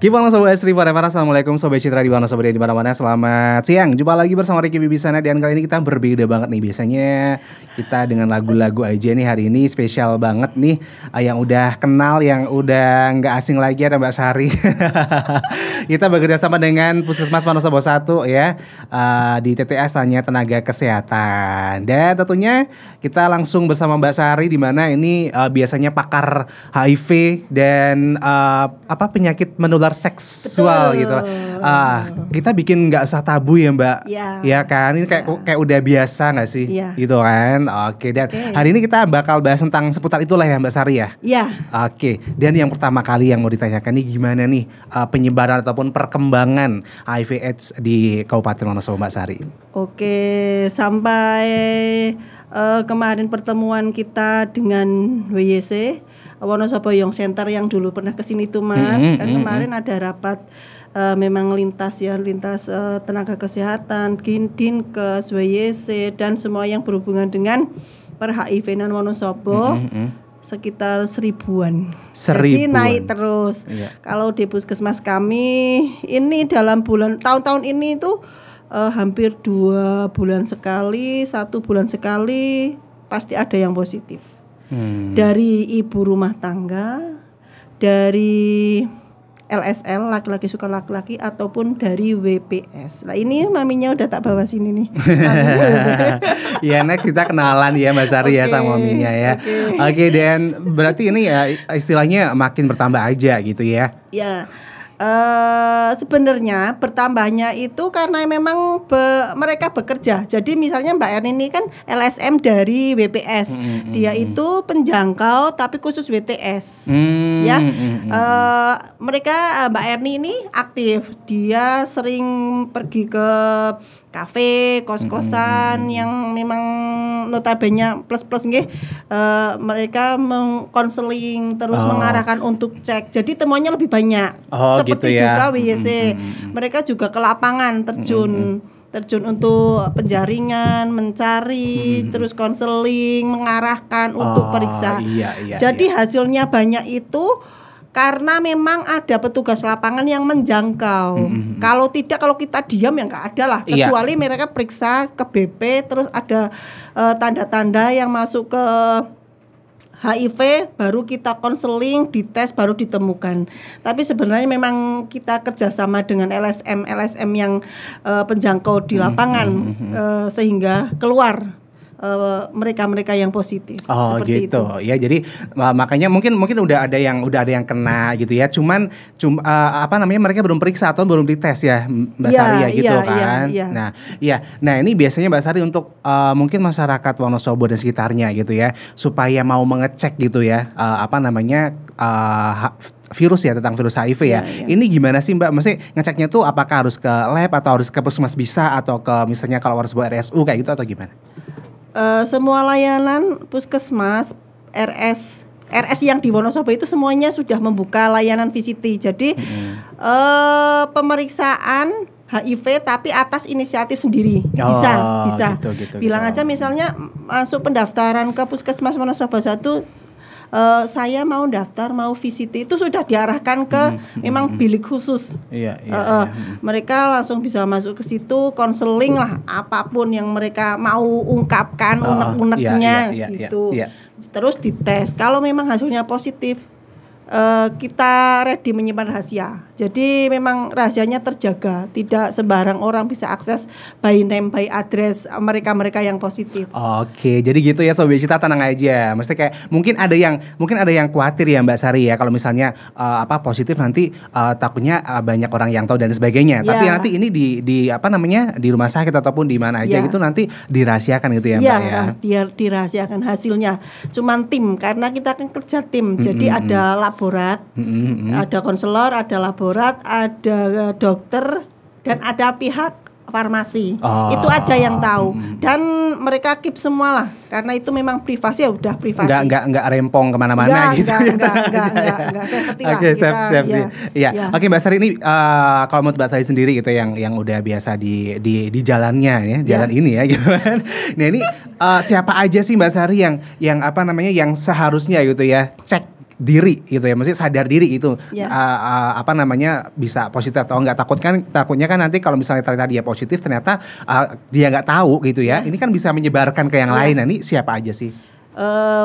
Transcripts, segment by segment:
Gimana Sobat Sri Forever, assalamualaikum Sobat Citra di mana Sobat di mana-mana. Selamat siang, jumpa lagi bersama Ricky Bibisana. Dan kali ini kita berbeda banget nih. Biasanya kita dengan lagu-lagu aja nih, hari ini spesial banget nih. Yang udah kenal, yang udah gak asing lagi ada Mbak Sari. Kita bekerja sama dengan Puskesmas Wonosobo 1 ya, di TTS Tanya Tenaga Kesehatan. Dan tentunya kita langsung bersama Mbak Sari, di mana ini biasanya pakar HIV dan penyakit menular seksual. Betul. Gitu. Kita bikin nggak usah tabu ya Mbak, ya kan? Ini kayak udah biasa nggak sih, gitu kan? Oke. Dan hari ini kita bakal bahas tentang seputar itulah ya Mbak Sari ya. Iya. Oke. Dan yang pertama kali yang mau ditanyakan nih, gimana nih penyebaran ataupun perkembangan HIV/AIDS di Kabupaten Wonosobo Mbak Sari? Oke, sampai kemarin pertemuan kita dengan WYC Wonosobo Young Center yang dulu pernah kesini tuh Mas, kan kemarin ada rapat memang lintas tenaga kesehatan, Dinkes, WYC dan semua yang berhubungan dengan per HIV-an Wonosobo. Sekitar 1000-an. Jadi naik terus. Kalau di puskesmas kami ini dalam tahun-tahun ini tuh hampir 2 bulan sekali, 1 bulan sekali pasti ada yang positif. Dari ibu rumah tangga, dari LSL laki-laki suka laki-laki ataupun dari WPS. Nah ini maminya udah tak bawa sini nih. Ya next kita kenalan ya Mbak Sari ya sama maminya ya. Oke, dan berarti ini ya istilahnya makin bertambah aja gitu ya. Ya. Sebenarnya bertambahnya itu karena memang mereka bekerja. Jadi misalnya Mbak Erni ini kan LSM dari WPS, dia itu penjangkau tapi khusus WTS, ya. Mereka Mbak Erni ini aktif, dia sering pergi ke kafe, kos-kosan yang memang notabene plus-plus nggih. Mereka mengkonseling terus mengarahkan untuk cek. Jadi temuannya lebih banyak. Seperti gitu ya. Juga WYC. Mereka juga ke lapangan terjun untuk penjaringan, mencari, terus konseling, mengarahkan untuk periksa. Jadi hasilnya banyak itu karena memang ada petugas lapangan yang menjangkau. Kalau kita diam ya nggak ada lah. Kecuali mereka periksa ke BP, terus ada tanda-tanda yang masuk ke HIV, baru kita konseling, dites, baru ditemukan. Tapi sebenarnya memang kita kerjasama dengan LSM yang penjangkau di lapangan, sehingga keluar mereka yang positif. Seperti gitu itu. Ya, jadi makanya mungkin udah ada yang kena gitu ya. Cuma mereka belum periksa atau belum dites ya Mbak Sari ya gitu kan. Nah ini biasanya Mbak Sari untuk mungkin masyarakat Wonosobo dan sekitarnya gitu ya, supaya mau mengecek gitu ya virus ya, tentang virus HIV ya. Ini gimana sih Mbak? Maksudnya ngeceknya tuh apakah harus ke lab atau harus ke puskesmas bisa, atau ke misalnya kalau harus buat RSU kayak gitu, atau gimana? Semua layanan puskesmas, RS yang di Wonosobo itu semuanya sudah membuka layanan VCT. Jadi pemeriksaan HIV tapi atas inisiatif sendiri. Bisa. Gitu. Bilang aja misalnya masuk pendaftaran ke Puskesmas Wonosobo 1, saya mau daftar, mau VCT, itu sudah diarahkan ke memang bilik khusus. Mereka langsung bisa masuk ke situ, konseling lah apapun yang mereka mau ungkapkan, unek-uneknya gitu. Terus dites. Kalau memang hasilnya positif, kita ready menyimpan rahasia. Jadi memang rahasianya terjaga, tidak sembarang orang bisa akses by name, by address mereka yang positif. Oke, jadi gitu ya Sobat Cita, tenang aja. Maksudnya kayak mungkin ada yang khawatir ya Mbak Sari ya, kalau misalnya positif nanti takutnya banyak orang yang tahu dan sebagainya. Tapi nanti ini di rumah sakit ataupun di mana aja gitu nanti dirahasiakan gitu ya Mbak ya. Iya, dirahasiakan hasilnya. Cuman tim, karena kita kan kerja tim. Jadi ada laborat, ada konselor, ada laborat, ada dokter, dan ada pihak farmasi. Itu aja yang tahu. Dan mereka keep semua lah, karena itu memang privasi, ya udah privasi. Enggak rempong kemana-mana gitu. Enggak safety lah. Oke, safety. Ya. Oke, Mbak Sari, ini kalau menurut Mbak Sari sendiri gitu yang udah biasa di jalannya ya, jalan ini ya gitu kan. Nah, ini siapa aja sih Mbak Sari yang seharusnya gitu ya cek diri gitu ya, maksudnya sadar diri gitu. Ya. Apa namanya bisa positif atau enggak, takutnya kan nanti kalau misalnya ternyata dia positif ternyata dia nggak tahu gitu ya. Ini kan bisa menyebarkan ke yang lain. Nah, ini siapa aja sih?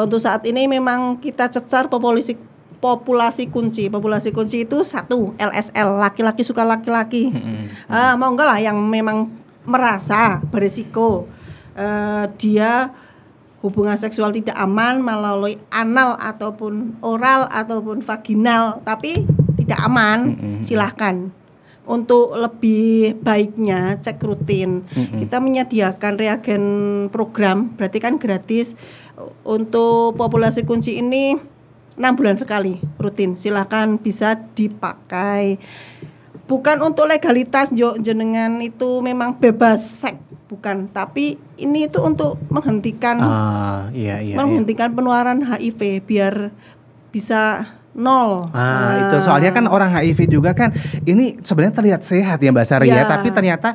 Untuk saat ini memang kita cecar populasi kunci. Populasi kunci itu 1 LSL, laki-laki suka laki-laki. Mau enggak lah yang memang merasa berisiko dia hubungan seksual tidak aman melalui anal ataupun oral ataupun vaginal tapi tidak aman, silahkan. Untuk lebih baiknya cek rutin. Kita menyediakan reagen program, berarti kan gratis. Untuk populasi kunci ini 6 bulan sekali rutin, silahkan bisa dipakai. Bukan untuk legalitas jenengan itu memang bebas seks, bukan, tapi ini itu untuk menghentikan menghentikan penularan HIV biar bisa 0. Itu soalnya kan orang HIV juga kan ini sebenarnya terlihat sehat ya Mbak Sari ya, tapi ternyata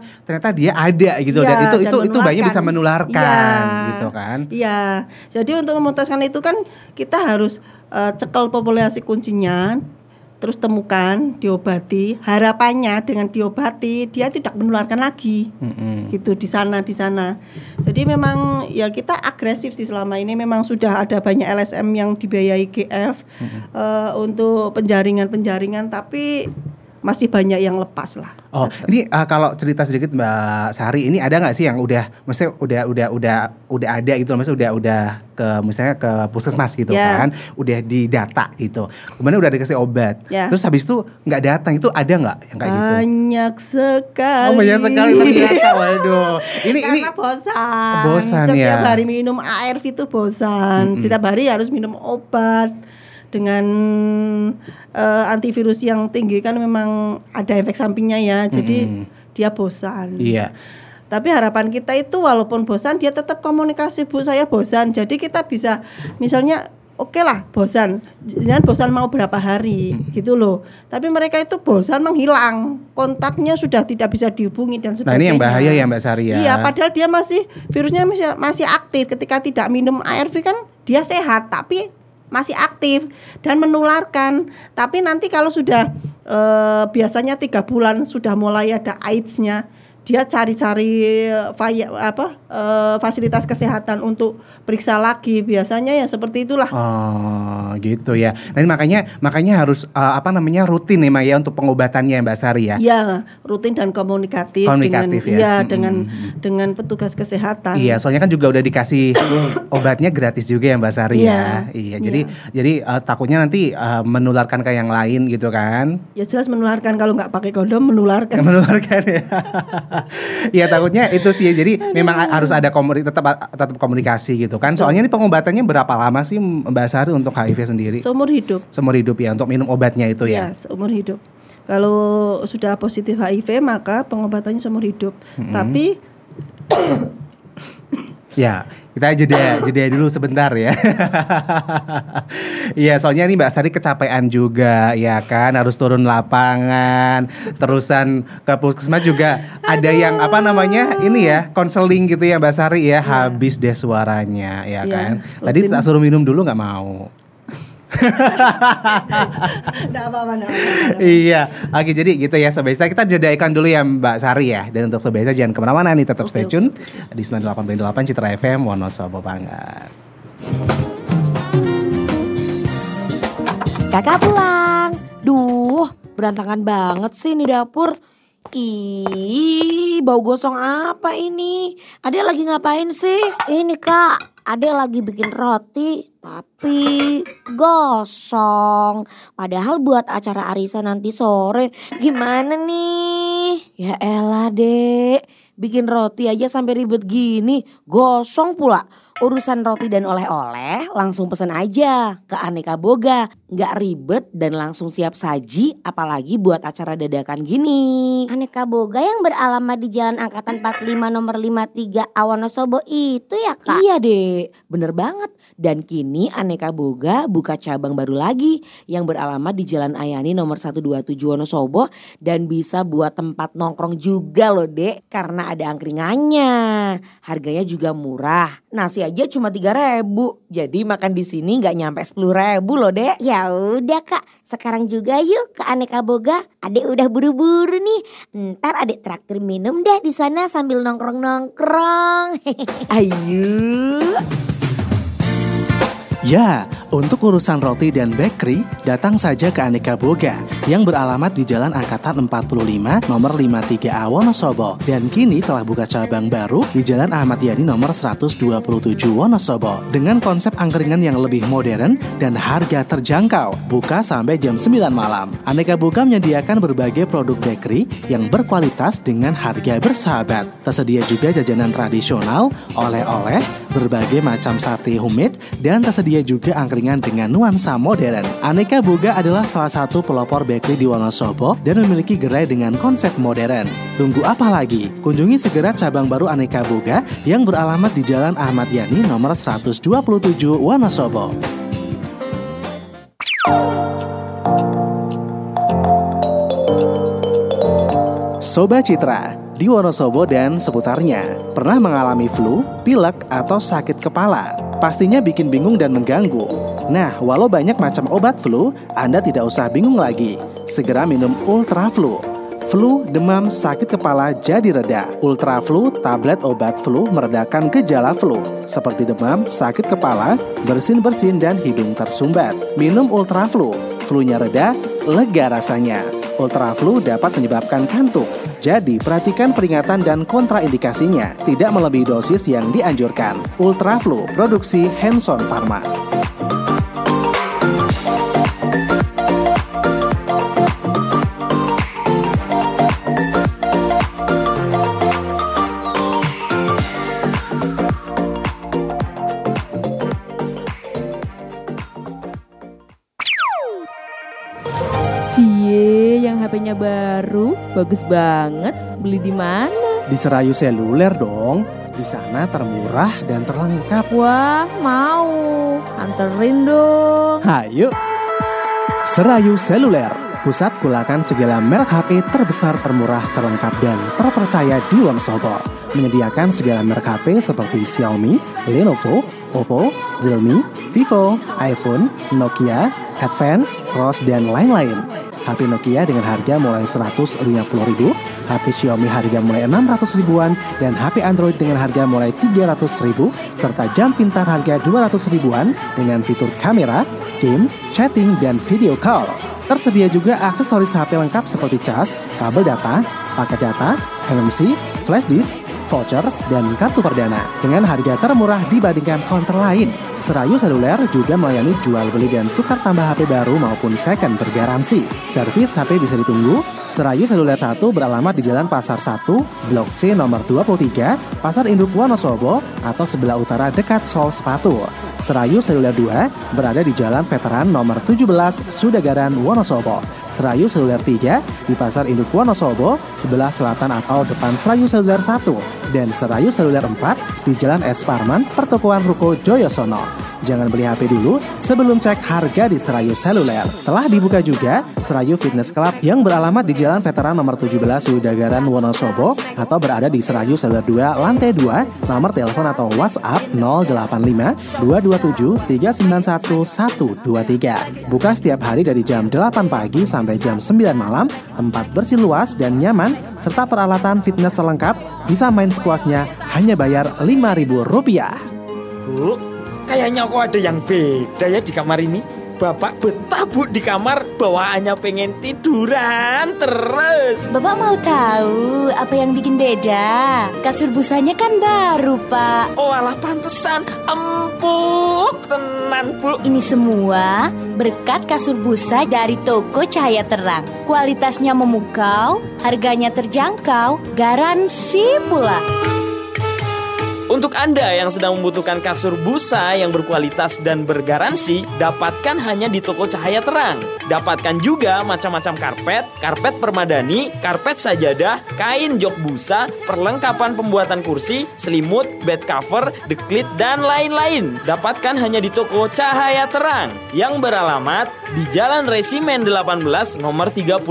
dia ada gitu, dan itu banyak bisa menularkan gitu kan. Iya. Jadi untuk memutuskan itu kan kita harus cekal populasi kuncinya, terus temukan, diobati. Harapannya dengan diobati dia tidak menularkan lagi, gitu di sana. Jadi memang ya kita agresif sih selama ini. Memang sudah ada banyak LSM yang dibiayai GF untuk penjaringan, tapi masih banyak yang lepas lah. Oh, ini kalau cerita sedikit Mbak Sari, ini ada nggak sih yang maksudnya udah ada gitu, maksudnya udah ke misalnya ke puskesmas gitu kan, udah didata gitu, kemudian udah dikasih obat, terus habis itu nggak datang, itu ada nggak yang kayak gitu? Banyak sekali. Banyak sekali ternyata, waduh. Karena bosan setiap hari minum ARV itu bosan, setiap hari harus minum obat. Dengan antivirus yang tinggi kan memang ada efek sampingnya ya, jadi dia bosan. Iya. Tapi harapan kita itu walaupun bosan dia tetap komunikasi, Bu saya bosan. Jadi kita bisa misalnya oke lah bosan, jangan bosan mau berapa hari gitu loh. Tapi mereka itu bosan menghilang, kontaknya sudah tidak bisa dihubungi dan sebagainya. Nah ini yang bahaya ya Mbak Sari ya. Iya, padahal dia virusnya masih aktif. Ketika tidak minum ARV kan dia sehat, tapi masih aktif dan menularkan. Tapi nanti kalau sudah biasanya 3 bulan sudah mulai ada AIDS-nya, dia cari-cari fasilitas kesehatan untuk periksa lagi, biasanya ya seperti itulah. Oh gitu ya. Dan makanya harus rutin nih Mbak ya untuk pengobatannya Mbak Sari ya. Iya, rutin dan komunikatif dengan petugas kesehatan. Iya, soalnya kan juga udah dikasih obatnya gratis juga ya Mbak Sari ya. Iya, jadi takutnya nanti menularkan ke yang lain gitu kan. Ya jelas menularkan, kalau nggak pakai kondom menularkan. Menularkan ya. Ya takutnya itu sih. Jadi memang harus ada tetap komunikasi gitu kan. Soalnya ini pengobatannya berapa lama sih Mbak Sari untuk HIV sendiri? Seumur hidup. Seumur hidup ya, untuk minum obatnya itu ya. Iya, seumur hidup. Kalau sudah positif HIV maka pengobatannya seumur hidup. Tapi ya, kita jeda dulu sebentar ya. Iya, soalnya nih Mbak Sari kecapean juga ya kan, harus turun lapangan, terusan ke puskesmas juga ada yang ini ya, konseling gitu ya Mbak Sari ya, habis deh suaranya ya kan. Tadi tak suruh minum dulu nggak mau. Nggak apa-apa. Iya, oke, jadi gitu ya Sobat Ista, kita jedaikan dulu ya Mbak Sari ya. Dan untuk Sobat Ista jangan kemana-mana nih, tetap stay tune di 98.8 Citra FM Wonosobo banget. Kakak pulang. Duh, berantakan banget sih ini dapur. Ih, bau gosong apa ini? Ade lagi ngapain sih? Ini Kak, Ade lagi bikin roti tapi gosong. Padahal buat acara arisan nanti sore. Gimana nih? Ya elah Dek, bikin roti aja sampai ribet gini, gosong pula. Urusan roti dan oleh-oleh langsung pesan aja ke Aneka Boga. Nggak ribet dan langsung siap saji, apalagi buat acara dadakan gini. Aneka Boga yang beralamat di Jalan Angkatan 45 nomor 53 Wonosobo itu ya Kak? Iya Dek, bener banget. Dan kini Aneka Boga buka cabang baru lagi yang beralamat di Jalan Ayani nomor 127 Wonosobo. Dan bisa buat tempat nongkrong juga loh Dek, karena ada angkringannya. Harganya juga murah. Nasi aja aja cuma 3.000. Jadi makan di sini nggak nyampe 10.000 loh, Dek. Ya udah Kak, sekarang juga yuk ke Aneka Boga. Adek udah buru-buru nih. Ntar adek traktir minum deh di sana sambil nongkrong-nongkrong. Ayo. Ya, untuk urusan roti dan bakery, datang saja ke Aneka Boga yang beralamat di Jalan Angkatan 45 nomor 53A Wonosobo dan kini telah buka cabang baru di Jalan Ahmad Yani nomor 127 Wonosobo dengan konsep angkringan yang lebih modern dan harga terjangkau. Buka sampai jam 9 malam. Aneka Boga menyediakan berbagai produk bakery yang berkualitas dengan harga bersahabat. Tersedia juga jajanan tradisional, oleh-oleh, berbagai macam sate homemade dan tersedia juga angkringan dengan nuansa modern. Aneka Boga adalah salah satu pelopor bakery di Wonosobo dan memiliki gerai dengan konsep modern. Tunggu apa lagi? Kunjungi segera cabang baru Aneka Boga yang beralamat di Jalan Ahmad Yani nomor 127 Wonosobo. Sobat Citra, di Wonosobo dan seputarnya, pernah mengalami flu, pilek, atau sakit kepala? Pastinya bikin bingung dan mengganggu. Nah, walau banyak macam obat flu, Anda tidak usah bingung lagi. Segera minum Ultra Flu. Flu, demam, sakit kepala jadi reda. Ultra Flu, tablet obat flu meredakan gejala flu, seperti demam, sakit kepala, bersin-bersin, dan hidung tersumbat. Minum Ultra Flu. Flu-nya reda, lega rasanya. Ultra Flu dapat menyebabkan kantuk. Jadi, perhatikan peringatan dan kontraindikasinya. Tidak melebihi dosis yang dianjurkan. Ultra Flu, produksi Hanson Pharma. Cie, yang HP-nya baru, bagus banget. Beli di mana? Di Serayu Seluler dong. Di sana termurah dan terlengkap. Wah, mau. Anterin dong. Hayo. Serayu Seluler, pusat kulakan segala merek HP terbesar, termurah, terlengkap, dan terpercaya di Wonosobo. Menyediakan segala merek HP seperti Xiaomi, Lenovo, Oppo, Realme, Vivo, iPhone, Nokia, Advance, Cross, dan lain-lain. HP Nokia dengan harga mulai 150.000, HP Xiaomi harga mulai 600 ribuan, dan HP Android dengan harga mulai 300.000, serta jam pintar harga 200 ribuan dengan fitur kamera, game, chatting, dan video call. Tersedia juga aksesoris HP lengkap seperti cas, kabel data, paket data, NMC, flash disk, voucher, dan kartu perdana dengan harga termurah dibandingkan counter lain. Serayu Seluler juga melayani jual beli dan tukar tambah HP baru maupun second bergaransi. Servis HP bisa ditunggu. Serayu Seluler 1 beralamat di Jalan Pasar 1, Blok C nomor 23, Pasar Induk Wonosobo atau sebelah utara dekat Sol Sepatu. Serayu Seluler 2 berada di Jalan Veteran nomor 17, Sudagaran, Wonosobo. Serayu Seluler 3 di Pasar Induk Wonosobo, sebelah selatan atau depan Serayu Seluler 1. Dan Serayu Seluler 4 di Jalan S. Parman, Pertokoan Ruko Joyosono. Jangan beli HP dulu sebelum cek harga di Serayu Seluler. Telah dibuka juga Serayu Fitness Club yang beralamat di Jalan Veteran nomor 17 Sudagaran Wonosobo atau berada di Serayu Seluler 2 lantai 2. Nomor telepon atau WhatsApp 085 227 391 123. Buka setiap hari dari jam 8 pagi sampai jam 9 malam. Tempat bersih luas dan nyaman serta peralatan fitness terlengkap. Bisa main sepuasnya, hanya bayar Rp5.000. Bu, kayaknya kok ada yang beda ya di kamar ini. Bapak betah bu di kamar, bawaannya pengen tiduran terus. Bapak mau tahu apa yang bikin beda? Kasur busanya kan baru, Pak. Oh alah pantesan, empuk tenan bu. Ini semua berkat kasur busa dari toko Cahaya Terang. Kualitasnya memukau, harganya terjangkau, garansi pula. Untuk Anda yang sedang membutuhkan kasur busa yang berkualitas dan bergaransi, dapatkan hanya di toko Cahaya Terang. Dapatkan juga macam-macam karpet, karpet permadani, karpet sajadah, kain jok busa, perlengkapan pembuatan kursi, selimut, bed cover, deklit, dan lain-lain. Dapatkan hanya di toko Cahaya Terang yang beralamat di Jalan Resimen 18 nomor 32,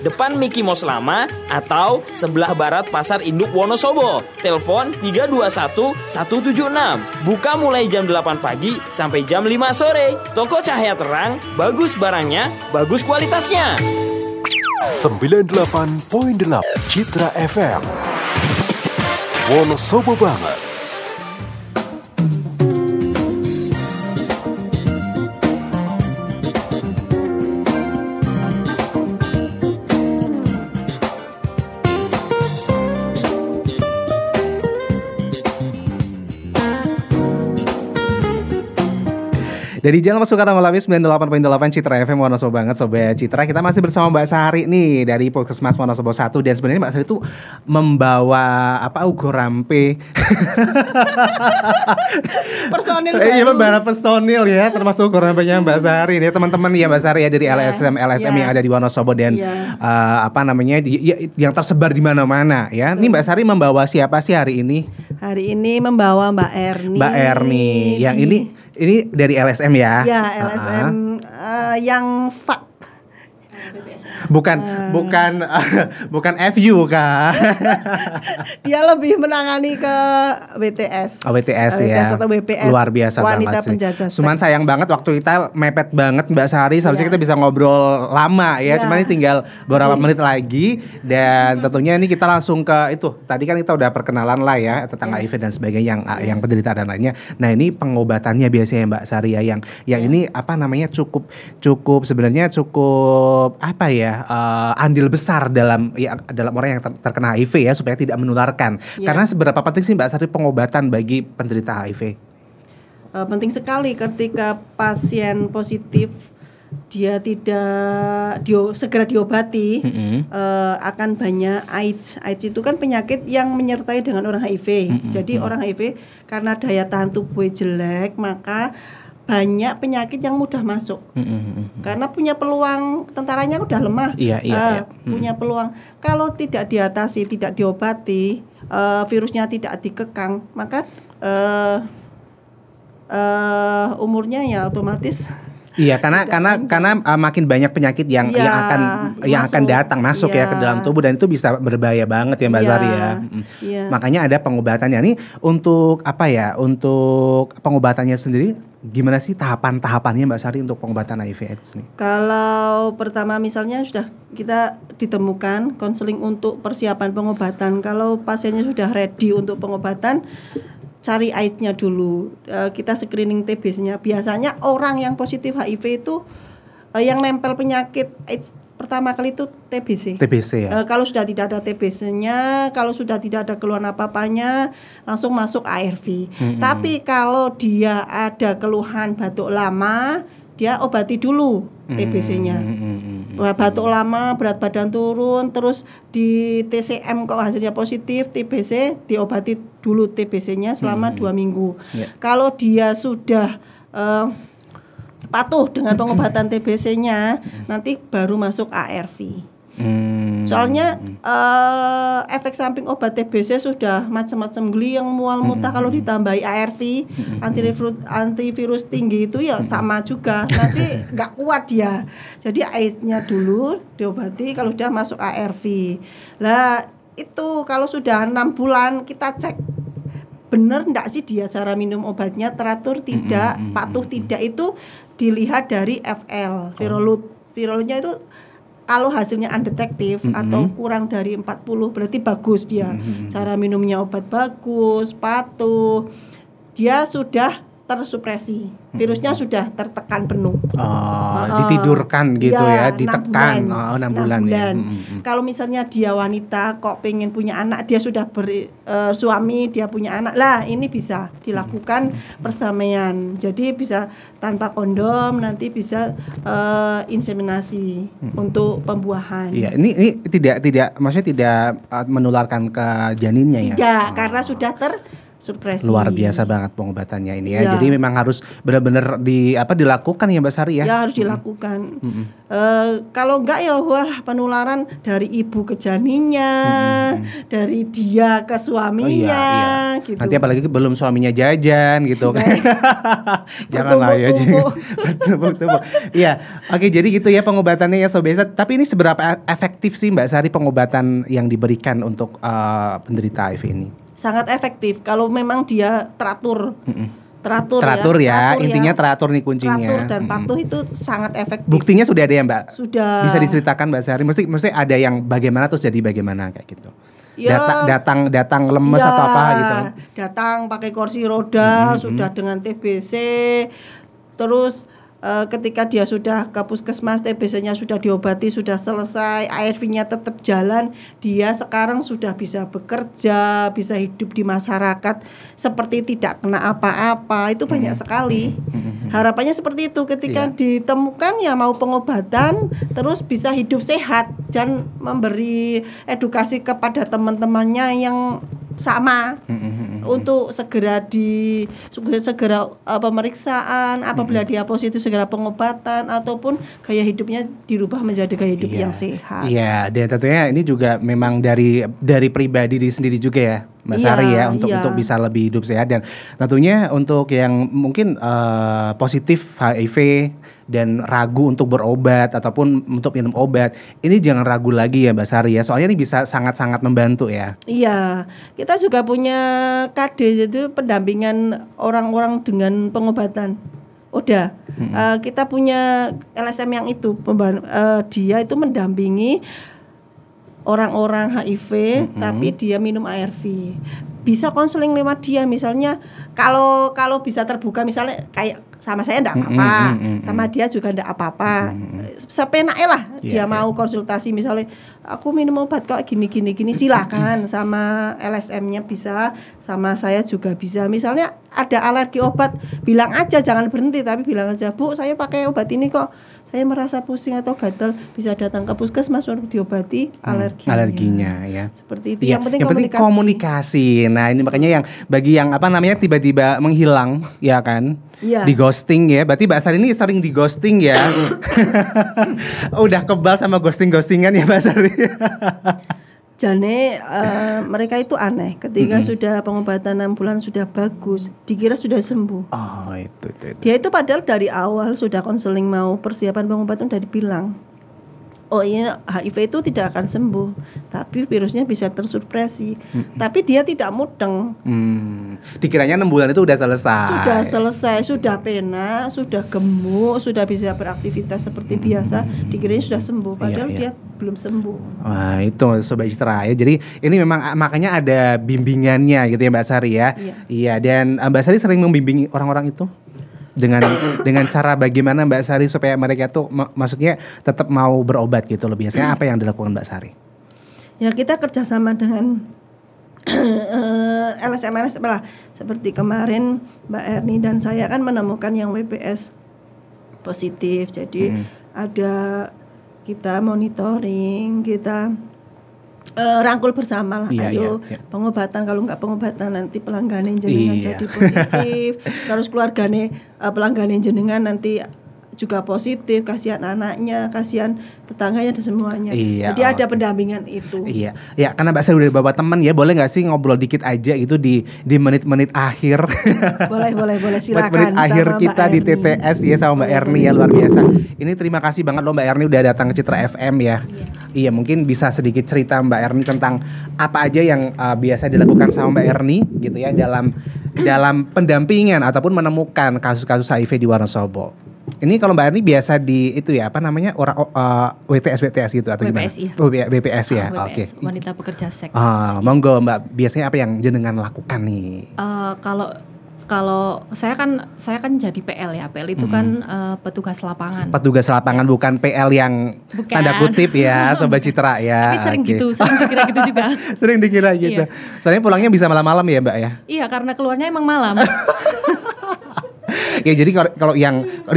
depan Mickey Mouse Lama atau sebelah barat Pasar Induk Wonosobo. Telepon 321 176. Buka mulai jam 8 pagi sampai jam 5 sore. Toko Cahaya Terang, bagus barangnya, bagus kualitasnya. 98.8 Citra FM. Wonosobo banget. Dari Jalan Soekarno Hatta 98.8 Citra FM Wonosobo banget Sobat Citra. Kita masih bersama Mbak Sari nih dari Puskesmas Wonosobo 1. Dan sebenarnya Mbak Sari itu membawa ugorampe Personil Iya, baru. para personil ya, termasuk ugorampenya Mbak Sari nih. Teman-teman ya Mbak Sari ya dari LSM yang ada di Wonosobo dan yang tersebar di mana-mana ya. Ini Mbak Sari membawa siapa sih hari ini? Hari ini membawa Mbak Erni. Mbak Erni yang ini dari LSM ya? Ya, LSM yang FAK. Bukan FU Kak. Dia lebih menangani ke WTS. WTS ya. atau BPS. Luar biasa Wanita banget sih. Penjajah Cuman seks. sayang banget waktu kita mepet banget Mbak Sari. Seharusnya kita bisa ngobrol lama ya. Cuman ini tinggal beberapa menit lagi. Dan tentunya ini kita langsung ke itu. Tadi kan kita udah perkenalan lah ya tentang HIV dan sebagainya yang penderita dan lainnya. Nah ini pengobatannya biasanya Mbak Sari ya. Yang ini cukup sebenarnya cukup andil besar dalam orang yang terkena HIV ya supaya tidak menularkan. Karena seberapa penting sih Mbak Sari pengobatan bagi penderita HIV? Penting sekali ketika pasien positif dia tidak segera diobati akan banyak AIDS. AIDS itu kan penyakit yang menyertai dengan orang HIV. Jadi orang HIV karena daya tahan tubuhnya jelek maka banyak penyakit yang mudah masuk karena punya peluang, tentaranya udah lemah, punya peluang. Kalau tidak diatasi, tidak diobati, virusnya tidak dikekang, maka umurnya ya otomatis. Iya, karena makin banyak penyakit yang akan datang masuk ya ke dalam tubuh dan itu bisa berbahaya banget ya Mbak Sari ya. Makanya ada pengobatannya. Nih untuk pengobatannya sendiri gimana sih tahapannya Mbak Sari untuk pengobatan HIV/AIDS nih? Kalau pertama misalnya sudah kita ditemukan konseling untuk persiapan pengobatan. Kalau pasiennya sudah ready untuk pengobatan, cari AIDS-nya dulu. Kita screening TB-nya. Biasanya orang yang positif HIV itu yang nempel penyakit AIDS pertama kali itu TBC. TBC ya. Kalau sudah tidak ada TBC-nya, kalau sudah tidak ada keluhan apa-apanya, langsung masuk ARV. Tapi kalau dia ada keluhan batuk lama, dia obati dulu TBC-nya. Batuk lama, berat badan turun, terus di TCM kok hasilnya positif, TBC diobati dulu TBC-nya selama 2 minggu. Kalau dia sudah patuh dengan pengobatan TBC-nya, nanti baru masuk ARV. Soalnya efek samping obat TBC sudah macam-macam geli yang mual muntah. Kalau ditambahi ARV antivirus tinggi itu ya sama juga, nanti nggak kuat dia. Jadi AIDS-nya dulu diobati, kalau sudah masuk ARV. Lah itu kalau sudah 6 bulan kita cek benar enggak sih dia cara minum obatnya teratur tidak, patuh tidak, itu dilihat dari FL, virolnya itu kalau hasilnya undetektif atau kurang dari 40 berarti bagus dia. Cara minumnya obat bagus, patuh. Dia sudah tersupresi. Virusnya sudah tertekan penuh. Ditidurkan gitu ya, ditekan 6 bulan. Ya. Kalau misalnya dia wanita kok pengen punya anak, dia sudah suami, dia punya anak. Lah, ini bisa dilakukan persamaian. Jadi bisa tanpa kondom, nanti bisa inseminasi untuk pembuahan. Iya, ini tidak maksudnya tidak menularkan ke janinnya ya. Tidak, karena sudah tersupresi. Luar biasa banget pengobatannya ini ya. Jadi memang harus benar-benar dilakukan ya Mbak Sari ya. Ya harus dilakukan. Kalau enggak ya wah penularan dari ibu ke janinnya, dari dia ke suaminya, gitu. Nanti apalagi belum suaminya jajan gitu kan. Janganlah ya. Bertumpuk-tumpuk. Iya. Oke, jadi gitu ya pengobatannya ya Sobat. Tapi ini seberapa efektif sih Mbak Sari pengobatan yang diberikan untuk penderita HIV ini? sangat efektif kalau memang dia teratur. Teratur ya, intinya teratur nih kuncinya. Teratur dan patuh itu sangat efektif. Buktinya sudah ada ya Mbak? Sudah. Bisa diceritakan Mbak Sari? Mesti ada yang bagaimana terus jadi bagaimana kayak gitu? Ya, datang lemes atau apa gitu? Datang pakai kursi roda, sudah dengan TBC, terus ketika dia sudah ke puskesmas, TBC-nya sudah diobati, sudah selesai, ARV-nya tetap jalan, dia sekarang sudah bisa bekerja, bisa hidup di masyarakat seperti tidak kena apa-apa. Itu banyak sekali. Harapannya seperti itu, ketika ditemukan ya mau pengobatan, terus bisa hidup sehat dan memberi edukasi kepada teman-temannya yang sama untuk segera pemeriksaan, apabila dia positif segera pengobatan, ataupun gaya hidupnya dirubah menjadi gaya hidup yang sehat. Iya, dan tentunya ini juga memang dari pribadi diri sendiri juga ya Mbak Sari ya, untuk bisa lebih hidup sehat. Dan tentunya untuk yang mungkin positif HIV dan ragu untuk berobat ataupun untuk minum obat, ini jangan ragu lagi ya Mbak Sari ya, soalnya ini bisa sangat-sangat membantu ya. Iya, kita juga punya KD, yaitu pendampingan orang-orang dengan pengobatan. Udah, kita punya LSM yang itu, dia itu mendampingi orang-orang HIV tapi dia minum ARV. Bisa konseling lewat dia, misalnya kalau bisa terbuka, misalnya kayak sama saya enggak apa-apa, sama dia juga enggak apa-apa. Sepenaknya lah dia mau konsultasi, misalnya aku minum obat kok gini silakan, sama LSM-nya bisa, sama saya juga bisa. Misalnya ada alergi obat, bilang aja, jangan berhenti, tapi bilang aja, Bu saya pakai obat ini kok saya merasa pusing atau gatal, bisa datang ke puskesmas untuk diobati alerginya ya. Seperti itu. Ya, yang penting komunikasi. Nah ini makanya yang bagi yang tiba-tiba menghilang ya kan, di ghosting ya. Berarti Mbak Sari ini sering di ghosting ya. Udah kebal sama ghostingan ya Mbak Sari. Jane mereka itu aneh, ketika sudah pengobatan 6 bulan sudah bagus, dikira sudah sembuh. Oh itu. Dia itu padahal dari awal sudah konseling mau persiapan pengobatan udah dibilang, oh ini HIV itu tidak akan sembuh, tapi virusnya bisa tersupresi. Tapi dia tidak mudeng. Dikiranya 6 bulan itu udah selesai. Sudah selesai, sudah pena, sudah gemuk, sudah bisa beraktivitas seperti biasa. Dikiranya sudah sembuh, padahal dia belum sembuh. Wah itu Sobat Citra ya. Jadi ini memang makanya ada bimbingannya gitu ya Mbak Sari ya. Iya, dan Mbak Sari sering membimbing orang-orang itu dengan cara bagaimana Mbak Sari supaya mereka tuh maksudnya tetap mau berobat gitu loh. Biasanya apa yang dilakukan Mbak Sari? Ya kita kerjasama dengan LSM lah. Seperti kemarin Mbak Erni dan saya kan menemukan yang WBS positif. Jadi ada kita monitoring, kita rangkul bersama lah, pengobatan, kalau nggak pengobatan nanti pelanggan jenengan jadi positif, terus keluargane pelanggan jenengan nanti juga positif, kasihan anaknya, kasihan tetangganya dan semuanya. Jadi ada pendampingan itu. Iya, ya karena Mbak Sari udah bawa teman ya, boleh nggak sih ngobrol dikit aja gitu di menit-menit akhir? Boleh silakan. Menit akhir kita di TTS ya sama Mbak Erni ya, luar biasa. Ini terima kasih banget loh Mbak Erni udah datang ke Citra FM ya. Iya, mungkin bisa sedikit cerita Mbak Erni tentang apa aja yang biasa dilakukan sama Mbak Erni gitu ya dalam pendampingan ataupun menemukan kasus-kasus HIV di Wonosobo. Ini kalau Mbak Erni biasa di itu ya, apa namanya, orang WTS gitu atau gimana? BPS ya. Oke. Wanita pekerja seks. Monggo Mbak, biasanya apa yang jenengan lakukan nih? Kalau saya kan jadi PL ya. PL itu kan petugas lapangan. Petugas lapangan, bukan PL yang tanda kutip ya, Sobat Citra ya. Tapi sering dikira gitu juga. Sering dikira gitu. Soalnya pulangnya bisa malam-malam ya Mbak ya? Iya, karena keluarnya emang malam. Ya jadi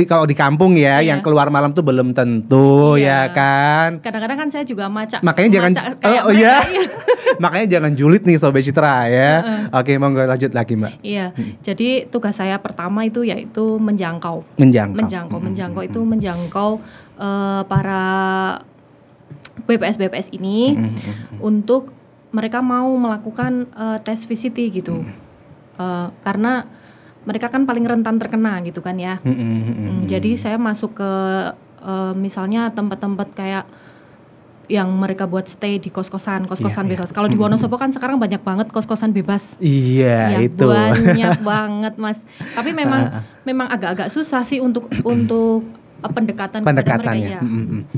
kalau di kampung ya, yang keluar malam tuh belum tentu ya kan. Kadang-kadang kan saya juga macak. Makanya jangan makanya jangan julid nih Sobat Citra ya. Oke, monggo lanjut lagi Mbak. Iya. Jadi tugas saya pertama itu yaitu menjangkau itu menjangkau para BPS ini untuk mereka mau melakukan tes VCT gitu. Karena mereka kan paling rentan terkena gitu kan ya. Jadi saya masuk ke misalnya tempat-tempat kayak yang mereka buat stay di kos-kosan Iya. bebas. Kalau di Wonosobo kan sekarang banyak banget kos-kosan bebas. Iya, Ya, itu. banyak banget Mas. Tapi memang agak-agak susah sih untuk pendekatan kepada mereka Pendekatannya. ya.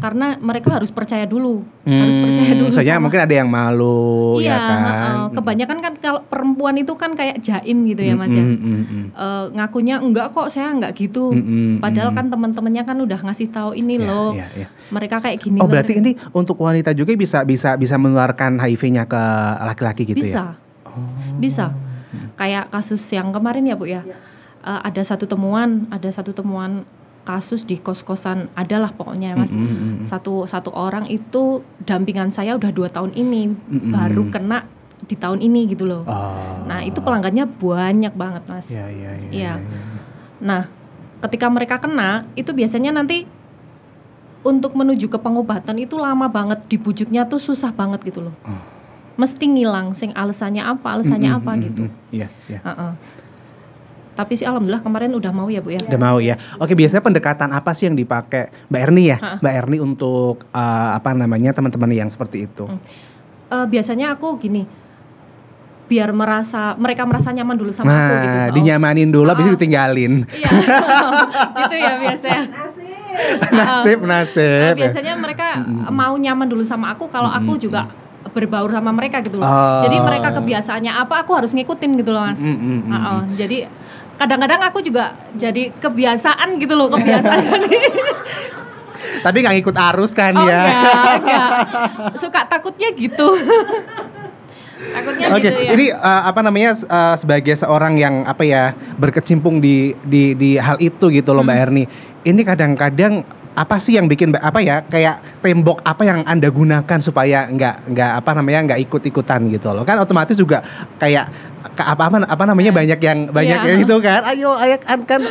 Karena mereka harus percaya dulu. Harus percaya dulu Soalnya sama. mungkin ada yang malu Iya, ya kan. kebanyakan kan kalau perempuan itu kan kayak jaim gitu ya Mas ya. Ngakunya enggak kok, saya enggak gitu. Padahal kan teman-temannya kan udah ngasih tahu ini Iya, loh. iya, iya. Mereka kayak gini Oh, loh. berarti ini untuk wanita juga bisa menularkan HIV-nya ke laki-laki gitu ya? Bisa. Kayak kasus yang kemarin ya Bu ya. Ada satu temuan kasus di kos-kosan, adalah pokoknya Mas. Satu orang itu dampingan saya udah 2 tahun ini, baru kena di tahun ini gitu loh. Nah itu pelanggannya banyak banget Mas. Iya. Nah ketika mereka kena itu biasanya nanti untuk menuju ke pengobatan itu lama banget, dibujuknya tuh susah banget gitu loh. Mesti ngilang, alasannya apa gitu. Iya. Tapi sih alhamdulillah kemarin udah mau ya Bu ya. Udah mau ya. Oke, biasanya pendekatan apa sih yang dipakai Mbak Erni ya? Mbak Erni untuk teman-teman yang seperti itu? Biasanya aku gini, biar mereka merasa nyaman dulu sama aku gitu. Dinyamanin dulu, habis itu ditinggalin. Iya, gitu ya biasanya. Nasib. Biasanya mereka mau nyaman dulu sama aku kalau aku juga berbaur sama mereka gitu loh. Jadi mereka kebiasaannya apa, aku harus ngikutin gitu loh Mas. Jadi kadang-kadang aku juga jadi kebiasaan gitu loh, Tapi nggak ikut arus kan ya? Enggak. Suka takutnya gitu. Takutnya Oke, gitu ya. ini sebagai seorang yang berkecimpung di hal itu gitu loh Mbak Erni. Ini kadang-kadang apa sih yang bikin kayak tembok apa yang Anda gunakan supaya nggak ikut-ikutan gitu loh. Kan otomatis juga kayak banyak yang itu kan. Ayo kan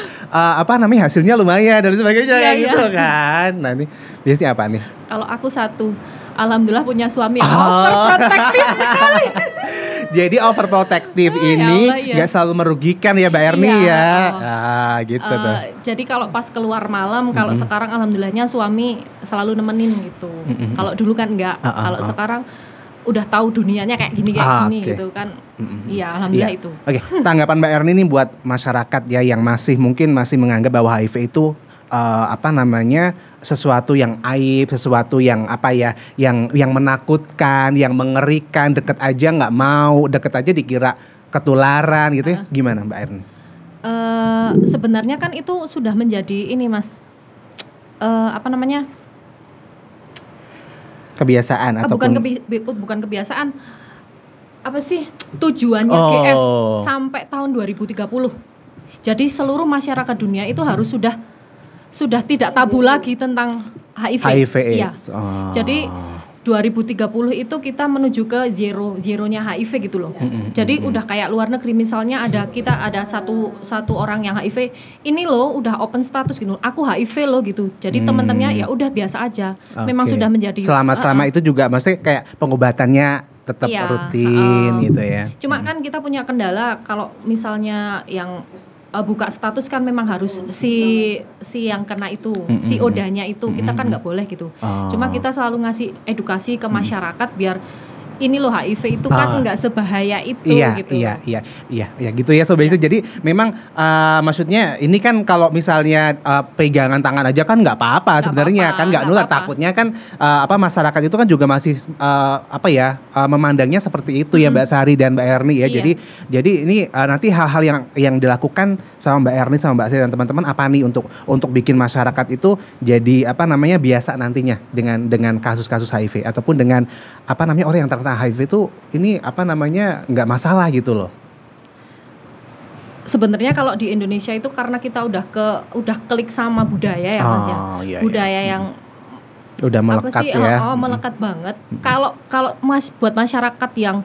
hasilnya lumayan dan sebagainya kayak gitu kan. Nah, ini biasanya apa nih? Kalau aku alhamdulillah punya suami yang overprotective sekali. Jadi overprotective ini nggak selalu merugikan ya Mbak Erni ya. Gitu tuh. Jadi kalau pas keluar malam, kalau sekarang alhamdulillahnya suami selalu nemenin gitu. Kalau dulu kan enggak. Kalau sekarang udah tahu dunianya kayak gini gitu kan. Iya, alhamdulillah itu. Oke, tanggapan Mbak Erni nih buat masyarakat ya yang masih menganggap bahwa HIV itu sesuatu yang aib, sesuatu yang yang menakutkan, yang mengerikan, deket aja nggak mau, deket aja dikira ketularan gitu ya. Gimana Mbak Erni? Sebenarnya kan itu sudah menjadi ini Mas, kebiasaan atau bukan kebiasaan, apa sih tujuannya GF sampai tahun 2030. Jadi seluruh masyarakat dunia itu harus sudah tidak tabu lagi tentang HIV. Iya. Jadi 2030 itu kita menuju ke zeronya HIV gitu loh. Jadi udah kayak luar negeri, misalnya kita ada satu orang yang HIV, ini loh udah open status gitu. Aku HIV loh gitu. Jadi teman-temannya ya udah biasa aja. Memang sudah menjadi selama itu juga maksudnya kayak pengobatannya tetap rutin gitu ya. Cuma kan kita punya kendala kalau misalnya yang buka status kan memang harus si yang kena itu, si odanya itu, kita kan nggak boleh gitu. Cuma kita selalu ngasih edukasi ke masyarakat biar ini loh HIV itu kan nggak sebahaya itu gitu. Iya gitu ya Sobat itu. Jadi memang maksudnya ini kan kalau misalnya pegangan tangan aja kan nggak apa-apa sebenarnya, kan nggak nular. Takutnya kan masyarakat itu kan juga masih memandangnya seperti itu ya Mbak Sari dan Mbak Erni ya. Iya. Jadi ini nanti hal-hal yang dilakukan sama Mbak Erni sama Mbak Sari dan teman-teman apa nih untuk bikin masyarakat itu jadi biasa nantinya dengan kasus-kasus HIV ataupun dengan orang yang terkena HIV itu ini nggak masalah gitu loh. Sebenarnya kalau di Indonesia itu karena kita udah klik sama budaya ya Mas ya. Budaya yang udah melekat melekat banget. Kalau buat masyarakat yang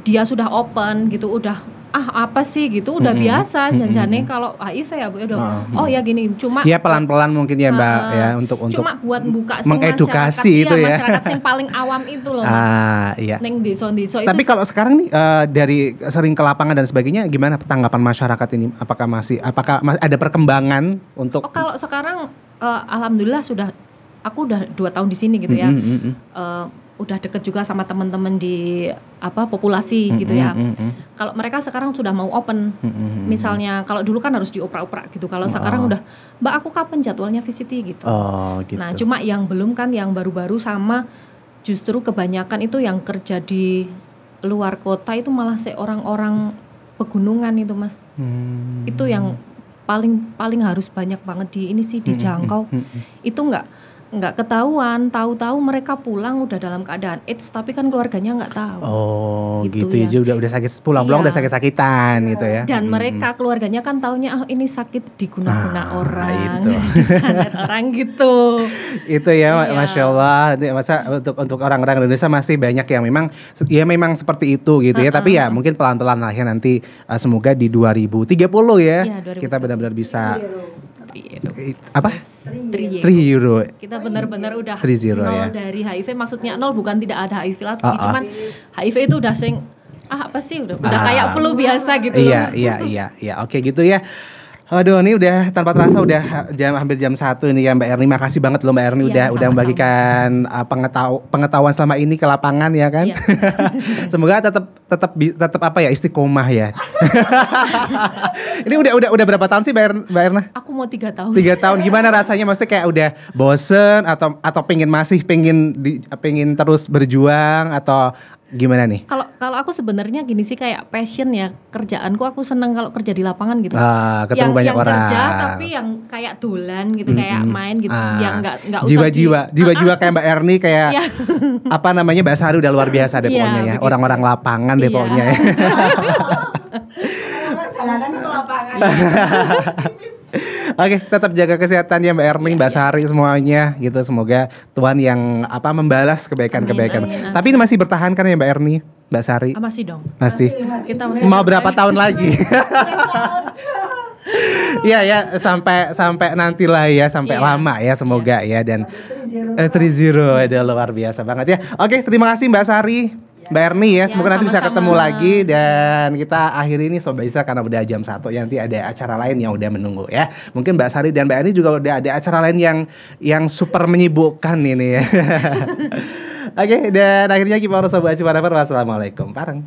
dia sudah open gitu, udah apa sih gitu, udah biasa janjane kalau HIV ya Bu udah ya gini, cuma ya pelan-pelan mungkin ya Mbak ya untuk cuma buat buka mengedukasi itu ya masyarakat yang paling awam itu loh Mas. Iya. Neng deso-deso itu. Tapi kalau sekarang nih dari sering ke lapangan dan sebagainya, gimana tanggapan masyarakat ini? Apakah masih ada perkembangan untuk kalau sekarang alhamdulillah sudah aku udah 2 tahun di sini gitu ya. Udah deket juga sama teman-teman di populasi gitu ya. Kalau mereka sekarang sudah mau open, misalnya kalau dulu kan harus dioprak-oprak gitu. Kalau sekarang udah, Mbak aku kapan jadwalnya VCT gitu. Gitu. Nah cuma yang belum kan yang baru-baru sama justru kebanyakan itu yang kerja di luar kota itu malah orang-orang pegunungan itu Mas. Itu yang paling harus banyak banget dijangkau. Itu nggak ketahuan, tahu-tahu mereka pulang udah dalam keadaan AIDS tapi kan keluarganya nggak tahu. Gitu ya. Udah sakit pulang-pulang udah sakit-sakitan gitu ya. Dan mereka keluarganya kan taunya ini sakit diguna-guna orang, itu. disanet orang gitu. Itu ya, Masya Allah. Masa untuk orang-orang Indonesia masih banyak yang memang seperti itu gitu ya. Tapi ya mungkin pelan-pelan lah ya nanti semoga di 2030 ya, 2030. Kita benar-benar bisa apa? 3 euro. Kita benar-benar udah 3-0 nol ya. dari HIV, maksudnya nol bukan tidak ada HIV lagi, cuman HIV itu udah apa sih udah kayak flu biasa gitu loh. Iya. Oke gitu ya. Aduh, ini udah tanpa terasa udah hampir jam 1 ini ya Mbak Erni. Makasih banget loh Mbak Erni udah membagikan pengetahuan selama ini ke lapangan ya kan. Iya. Semoga tetap istiqomah ya. Ini udah berapa tahun sih Mbak Erna? Aku mau 3 tahun. 3 tahun. Gimana rasanya? Maksudnya kayak udah bosen atau pengen terus berjuang atau gimana nih? Kalau aku sebenarnya gini sih, kayak passion ya, kerjaanku aku seneng kalau kerja di lapangan gitu. Ketemu banyak yang orang. kerja tapi yang kayak dolan gitu, kayak main gitu, yang nggak usah jiwa-jiwa kayak Mbak Erni kayak Mbak Sari udah luar biasa deh pokoknya ya. Begitu. Orang-orang lapangan deh pokoknya ya. Jalanan itu lapangan. Oke, tetap jaga kesehatan ya Mbak Erni, Mbak Sari semuanya gitu. Semoga Tuhan yang membalas kebaikan-kebaikan. Amin. Tapi ini masih bertahan kan ya Mbak Erni, Mbak Sari? Masih dong. Masih. Kita masih Mau berapa tahun lagi? Iya sampai nantilah ya, sampai lama ya semoga ya, dan 3-0 ada luar biasa banget ya. Oke, terima kasih Mbak Sari, Mbak Erni ya. Semoga nanti bisa sama-sama. ketemu lagi, dan kita akhiri ini Sobat Isra karena udah jam 1 ya, nanti ada acara lain yang udah menunggu ya. Mungkin Mbak Sari dan Mbak Erni juga udah ada acara lain yang super menyibukkan ini ya. Oke, dan akhirnya kita harus Sobat Isra. Wassalamualaikum. Pareng.